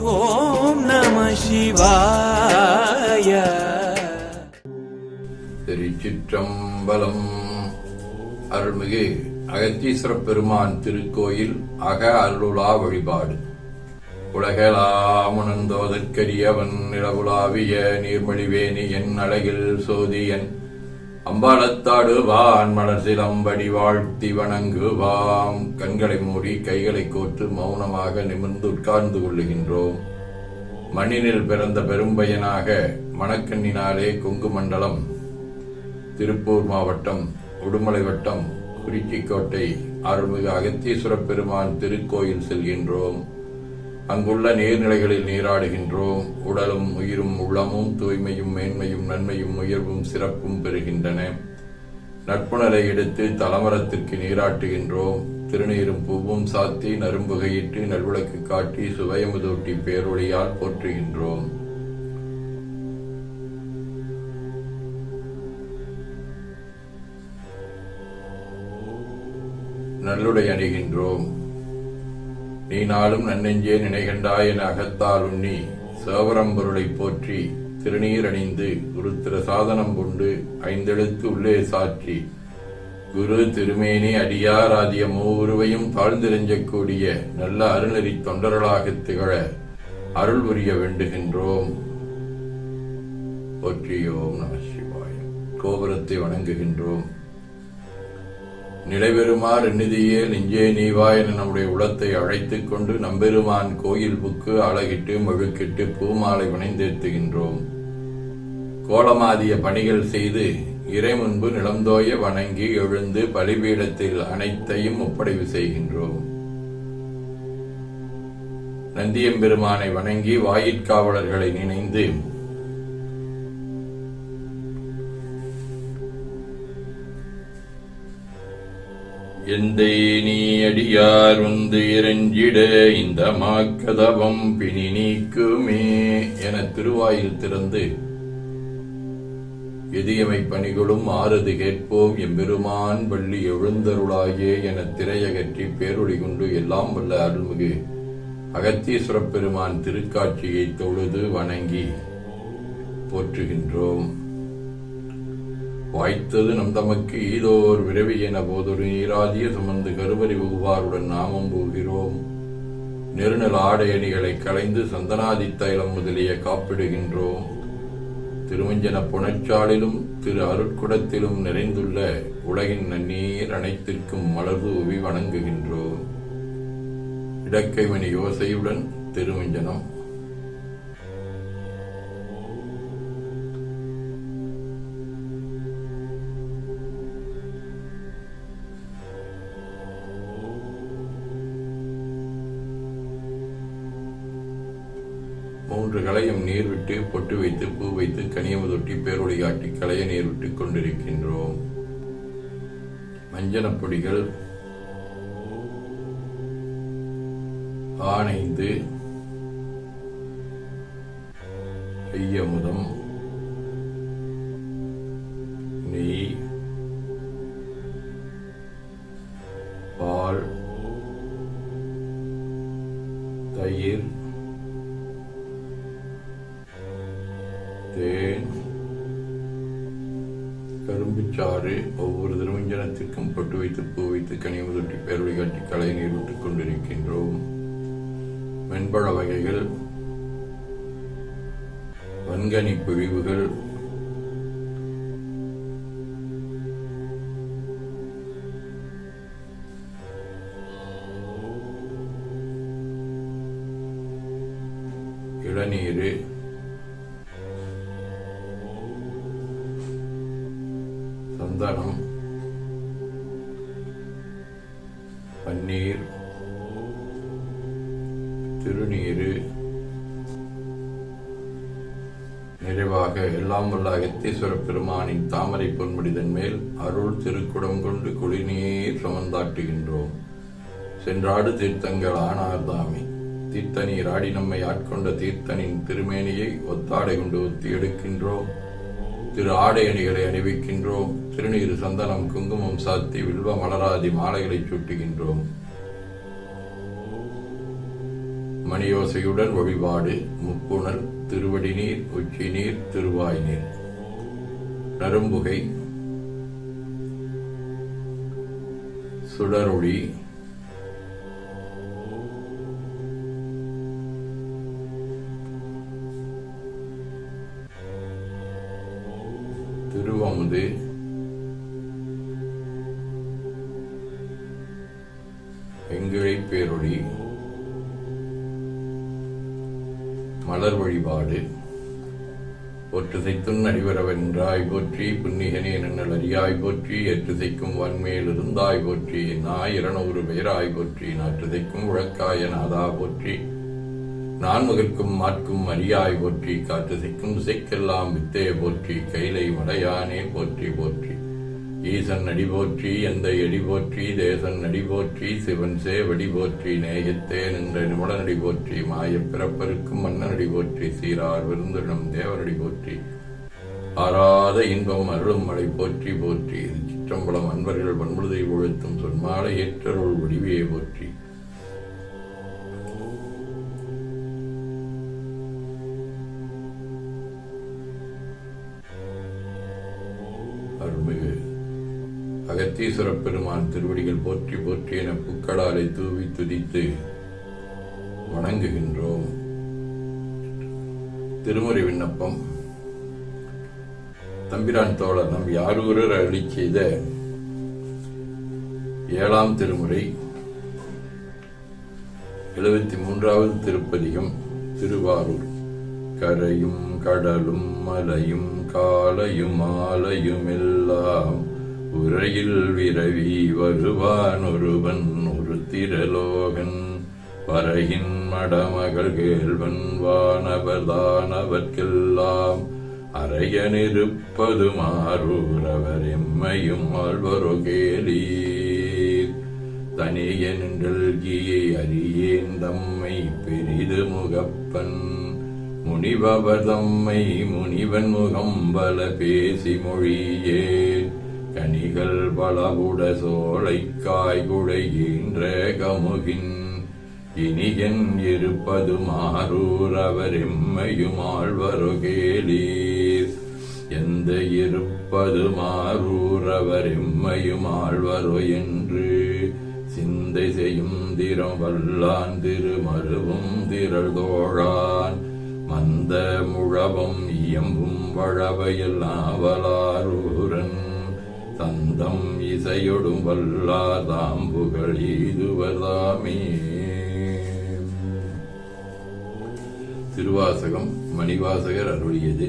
ஓம் நம சிவாய. திருச்சிற்றம்பலம். அருள்மிகு அகத்தீஸ்வர பெருமான் திருக்கோயில் அக அருளுலா வழிபாடு. உலகலாமுணர்ந்தோதற்கரியவன் நிலவுலாவிய நீர்மொழிவேணி என் அழகில் சோதியன் அம்பாளத்தாடுவான் மலர் சிலம்படி வாழ்த்தி வணங்குவாம். கண்களை மூடி கைகளை கோற்று மௌனமாக நிமிர்ந்து உட்கார்ந்து கொள்ளுகின்றோம். மண்ணினில் பிறந்த பெரும்பயனாக மணக்கண்ணினாலே கொங்கு மண்டலம், திருப்பூர் மாவட்டம், உடுமலை வட்டம், குறிச்சிக்கோட்டை அருள்மிகு அகத்தீஸ்வர பெருமான் திருக்கோயில் செல்கின்றோம். அங்குள்ள நீர்நிலைகளில் நீராடுகின்றோம். உடலும் உயிரும் உள்ளமும் தூய்மையும் மேன்மையும் நன்மையும் உயர்வும் சிறப்பும் பெறுகின்றன. நட்புணரை எடுத்து தலமரத்திற்கு நீராட்டுகின்றோம். திருநீரும் பூவும் சாத்தி நரும்புகையிட்டு நல்விளக்கு காட்டி சுவையமுதூட்டி பேரொழியால் போற்றுகின்றோம். நல்லுடை அணிகின்றோம். நீ நாளும் நன்னெஞ்சே நினைகண்டாய் என அகத்தால் உண்ணி சேவரம்பொருளை போற்றி திருநீர் அணிந்து குருத்திர சாதனம் கொண்டு ஐந்தெழுத்து உள்ளே சாற்றி குரு திருமேனி அடியார் ஆதிய மூவுருவையும் தாழ்ந்திரஞ்சக்கூடிய நல்ல அருள்நெறி தொண்டர்களாக திகழ அருள் புரிய வேண்டுகின்றோம். போற்றியோம் நம சிவாய. கோபுரத்தை வணங்குகின்றோம். நிலைபெறுமாறு எண்ணிதியே நெஞ்சே நீவா என நம்முடைய உளத்தை அழைத்துக் கொண்டு நம்பெருமான் கோயில் புக்கு அழகிட்டு மெழுக்கிட்டு பூமாலை வணைந்தேத்துகின்றோம். கோலமாதிய பணிகள் செய்து இறை முன்பு நிலந்தோய வணங்கி எழுந்து பலிபீடத்தில் அனைத்தையும் ஒப்படைவு செய்கின்றோம். நந்தியம்பெருமானை வணங்கி வாயிற்காவலர்களை நினைந்து எந்தை நீ அடியார் வந்து இறைஞ்சிட இந்த மாக்கதவம் பிணி நீக்குமே என திருவாயில் திறந்து எதியமை பணிகளும் ஆறுது கேட்போம் எம்பெருமான் வள்ளி எழுந்தருளாயே என திரையகற்றி பேரொளி கொண்டு எல்லாம் வல்ல அருள்மிகு அகத்தீஸ்வர பெருமான் திருக்காட்சியை தொழுது வணங்கி போற்றுகின்றோம். வாய்த்தது நம் தமக்கு ஈதோர் விரவி என போதொரு நீராதிய சுமந்து கருவறி புகுவாருடன் நாமம் போகிறோம். நெருநல் ஆடை அணிகளை களைந்து சந்தனாதி தைலம் முதலிய காப்பிடுகின்றோம். திருமஞ்சன புனச்சாலிலும் திரு அருட்குடத்திலும் நிறைந்துள்ள உலகின் நன்னீர் அனைத்திற்கும் மலர்ந்து உவி வணங்குகின்றோம். இடக்கைமணி யோசையுடன் திருமஞ்சனம். மூன்று களையும் நீர் விட்டு பொட்டு வைத்து பூ வைத்து கனியமுதொட்டி பேரொளி காட்டி களைய நீர் விட்டுக் கொண்டிருக்கின்றோம். மஞ்சனப் பொடிகள் ஆனைந்து ஐயமுதம் நெய் பால் தயிர் தேன் கரும்புச்சாறு ஒவ்வொரு திருமஞ்சனத்திற்கும் பொட்டு வைத்து பூ வைத்து கனிமுதொட்டி பேரொளி காட்டி களை நீர் விட்டுக் கொண்டிருக்கின்றோம். மென்பழ வகைகள், வன்கனி பிழிவுகள், இளநீர், சந்தனம், பன்னீர், திருநீர், நிறைவாக எல்லாம் வல்ல அகத்தீஸ்வர பெருமானின் தாமரை பொன்முடிதன் மேல் அருள் திருக்குடம் கொண்டு குளிநீர் சுமந்தாட்டுகின்றோம். சென்றாடு தீர்த்தங்கள் ஆனார்தாமே. தீர்த்தநீர் ஆடி நம்மை ஆட்கொண்ட தீர்த்தனின் திருமேனியை ஒத்தாடை கொண்டு ஒத்தி எடுக்கின்றோம். திரு ஆடை அணிகளை அணிவிக்கின்றோம். திருநீர் சந்தனம் குங்குமம் சாத்தி வில்வ மலராதி மாலைகளை சூட்டுகின்றோம். மணியோசையுடன் வழிபாடு. முப்புணல், திருவடி நீர், உச்சி நீர், திருவாய் நீர். நரும்புகை, சுடரொளி, திருவமுது, வெங்கிழை பேரொளி, மலர் வழிபாடு. ஒற்றுசைத்துன் அடிவரவென்றாய் போற்றி, புன்னிகனே நன்னல் அறியாய் போற்றி, ஏற்றுசைக்கும் வன்மேலிருந்தாய் போற்றி, நாய் 200 பேராய் போற்றி, நாற்றுசைக்கும் உழக்காய நாதா போற்றி, நான்முகற்கும் மாற்கும் அறியாய் போற்றி, காற்றுசைக்கும் திசைக்கெல்லாம் வித்தே போற்றி, கைலை மடையானே போற்றி போற்றி. ஈசன் அடி போற்றி, எந்த எடி போற்றி, தேசன் அடி போற்றி, சிவன் சேவடி போற்றி, நேயத்தே நின்ற நிபுணனடி போற்றி, மாயப் பிறப்பருக்கும் மன்னனடி போற்றி, சீரார் விருந்திடம் தேவனடி போற்றி, ஆராத இன்பம் அருளும் மழை போற்றி போற்றி. சிற்றம்பலம் அன்பர்கள் பண்புழுதை உழுத்தும் சொன்மாலை ஏற்றருள் வடிவையை போற்றி. அருள்மிகு அகத்தீஸ்வரப் பெருமான் திருவடிகள் போற்றி போற்றி என பூக்களாலை தூவி துதித்து வணங்குகின்றோம். திருமுறை விண்ணப்பம். தம்பிரான் தோழர் நம் யாரூரர் அருளி செய்த 7ஆம் திருமுறை 73வது திருப்பதிகம். திருவாரூர். கரையும் கடலும் மலையும் காலையும் ஆலையும் எல்லாம் உரையில் விரவி வருவான் ஒருவன் ஒரு திரலோகன், பறையின் மடமகள் கேள்வன் வானவர்தானவர்க்கெல்லாம் அறையனிருப்பது மாறூர் அவர் எம்மையும் ஆழ்வரோ கேளீர். தனிய நின்றல்கியை அறியேன் தம்மை பெரிது முகப்பன், முனிபவர் தம்மை முனிவன் முகம்பல பேசி மொழியேன், கனிகள் பலவுட சோலைக்காய் குழைகின்ற கமுகின், இனியன் இருப்பது மாறூர் அவர் எம்மையும் ஆழ்வரோ கேளீர். எந்த இருப்பது மாறூர் அவர் எம்மையும் ஆழ்வரோ என்று சிந்தை செய்யும் திறம் வல்லான் திருமருவும் திரள் தோழான், மந்த முழவும் இயம்பும் வழவையில் ஆவலாரூரன், தந்தம் இசையொடும் வல்லார் தாம்புகள் ஈதுவதாமே. திருவாசகம். மணிவாசகர் அருளியது.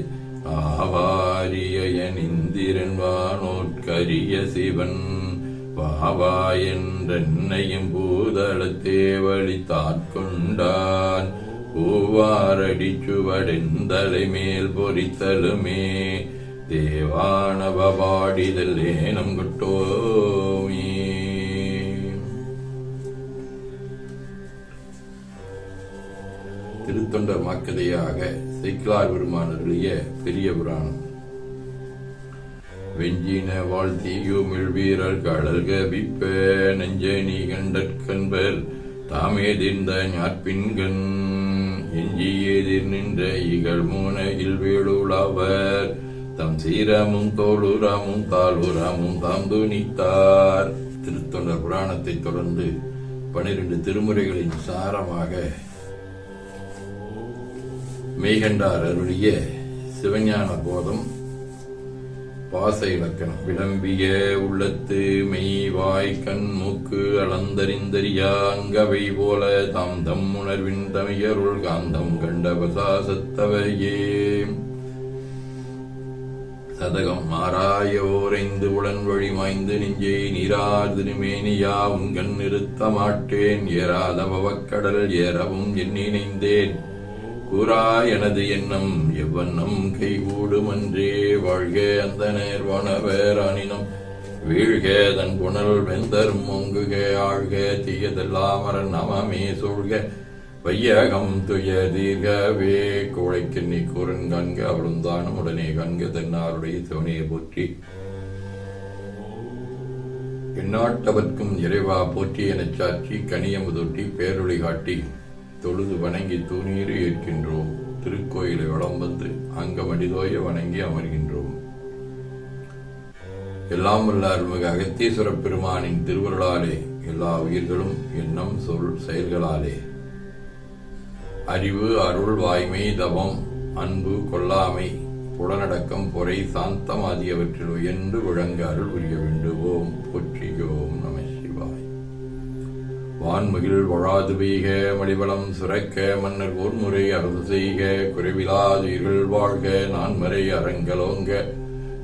ஆவாரியன் இந்திரன் வானோற்கரிய சிவன், வாவா என்றென்னையும் பூதளத்தே வழித்தாட்கொண்டான், பூவாரடி சுவடெந்தலை மேல் பொறித்தலுமே, தேவானவாடிதல் ஏனம் கொட்டோமே. திருத்தொண்டர் மாக்கதையாக சேக்கிழார் பெருமான் அருளிய பெரிய புராணம். வெஞ்சின வாழ்த்தியுமிழ் வீரர் கடல் கவிப்ப, நெஞ்சனி கண்டற்கன்பர் தாமேதிர்ந்த ஞாற்பின்கண், எஞ்சி எதிர் நின்ற இகழ் மூனையில் வேளுளவர், தம் சீரமும் தோளுராமும் தாளுராமும் தாம் துணித்தார். திருத்தொண்டர் புராணத்தை தொடர்ந்து 12 திருமுறைகளின் சாரமாக மெய்கண்டார் அருளிய சிவஞான போதம் பாச இலக்கணம். விளம்பிய உள்ளத்து மெய் வாய் கண் மூக்கு அளந்தறிந்தறியா அங்கவை போல தாம் தம் உணர்வின் தமியருள் காந்தம் கண்ட பசாசத்தவையே. சதகம். மாறாய ஓரைந்து உடன் வழி மாய்ந்து நெஞ்சை நீரார் திருமேனியா உங்கண் நிறுத்த மாட்டேன், ஏறாத பவக்கடல் ஏறவும் எண்ணினைந்தேன், கூறா எனது எண்ணம் எவ்வண்ணம் கைகூடுமன்றே, வாழ்க அந்த நேர்வனவர் அனினம் வீழ்க தன் புனல் வெந்தர் மொங்குக, ஆழ்க தீயதெல்லாம் அரண் நமமே சூழ்க, வையகம் துய தீர்கவே கோழைக்கு நீ கூறன் காண்க, அவளும் தானும் உடனே காண்க, தன்னாருடைய சிவனையை போற்றி. எந்நாட்டவர்க்கும் இறைவா போற்றி எனச் சாற்றி கனியமுதொட்டி பேரொளி காட்டி தொழுது வணங்கி தூணீறு ஏற்கின்றோம். திருக்கோயிலை வலம் வந்து அங்கமடிதோய வணங்கி அமர்கின்றோம். எல்லாம் வல்ல அருள்மிகு அகத்தீஸ்வர பெருமானின் திருவருளாலே எல்லா உயிர்களும் எண்ணம் சொல் செயல்களாலே அறிவு அருள் வாய்மை தவம் அன்பு கொல்லாமை புலனடக்கம் பொறை சாந்தம் ஆகியவற்றில் உயர்ந்து விளங்க அருள் புரிய வேண்டுவோம். போற்றியோம் நம சிவாய். வான்மகிழ் வழாது பெய்க மடிவளம் சுரக்க மன்னர் போர்முறை அரசு செய்க குறைவிலாதுயிர்கள் வாழ்க நான்மறை அரங்கலோங்க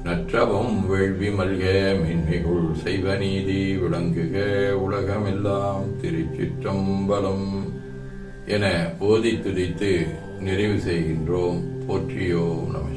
நற்றவம் வேள்வி மல்க மேன்மைகுள் செய்வ நீதி விளங்குக உலகமெல்லாம். திருச்சிற்றம்பலம் என ஓதி துதித்து நிறைவு செய்கின்றோம். போற்றியோம் நம